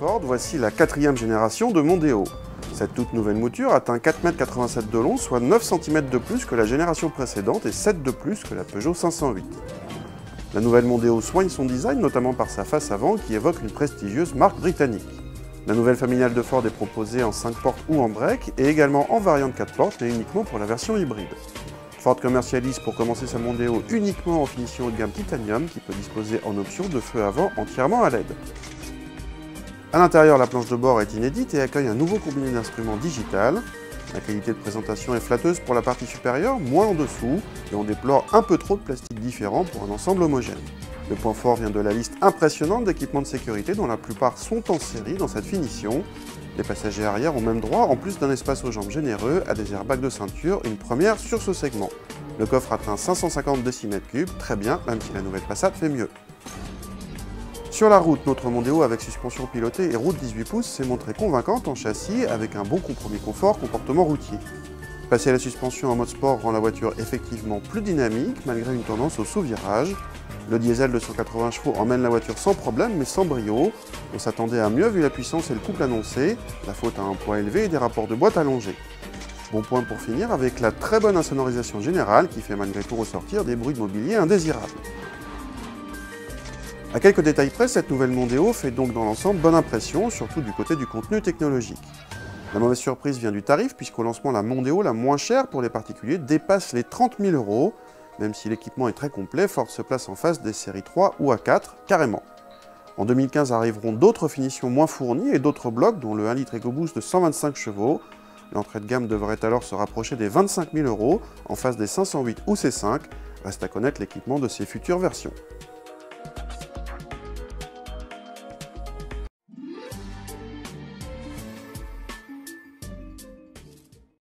Ford, voici la 4e génération de Mondeo. Cette toute nouvelle mouture atteint 4,87 m de long, soit 9 cm de plus que la génération précédente et 7 de plus que la Peugeot 508. La nouvelle Mondeo soigne son design, notamment par sa face avant qui évoque une prestigieuse marque britannique. La nouvelle familiale de Ford est proposée en 5 portes ou en break, et également en variante 4 portes, mais uniquement pour la version hybride. Ford commercialise pour commencer sa Mondeo uniquement en finition haut de gamme titanium, qui peut disposer en option de feu avant entièrement à LED. A l'intérieur, la planche de bord est inédite et accueille un nouveau combiné d'instruments digital. La qualité de présentation est flatteuse pour la partie supérieure, moins en dessous, et on déplore un peu trop de plastique différent pour un ensemble homogène. Le point fort vient de la liste impressionnante d'équipements de sécurité dont la plupart sont en série dans cette finition. Les passagers arrière ont même droit, en plus d'un espace aux jambes généreux, à des airbags de ceinture, une première sur ce segment. Le coffre atteint 550 décimètres cubes, très bien, même si la nouvelle Passat fait mieux. Sur la route, notre Mondeo avec suspension pilotée et roue de 18 pouces s'est montrée convaincante en châssis avec un bon compromis confort comportement routier. Passer la suspension en mode sport rend la voiture effectivement plus dynamique malgré une tendance au sous-virage. Le diesel de 180 chevaux emmène la voiture sans problème mais sans brio. On s'attendait à mieux vu la puissance et le couple annoncé, la faute à un poids élevé et des rapports de boîte allongés. Bon point pour finir avec la très bonne insonorisation générale qui fait malgré tout ressortir des bruits de mobilier indésirables. À quelques détails près, cette nouvelle Mondeo fait donc dans l'ensemble bonne impression, surtout du côté du contenu technologique. La mauvaise surprise vient du tarif, puisqu'au lancement, la Mondeo la moins chère pour les particuliers dépasse les 30 000 €. Même si l'équipement est très complet, Ford se place en face des séries 3 ou A4, carrément. En 2015 arriveront d'autres finitions moins fournies et d'autres blocs, dont le 1 litre EcoBoost de 125 chevaux. L'entrée de gamme devrait alors se rapprocher des 25 000 € en face des 508 ou C5. Reste à connaître l'équipement de ces futures versions.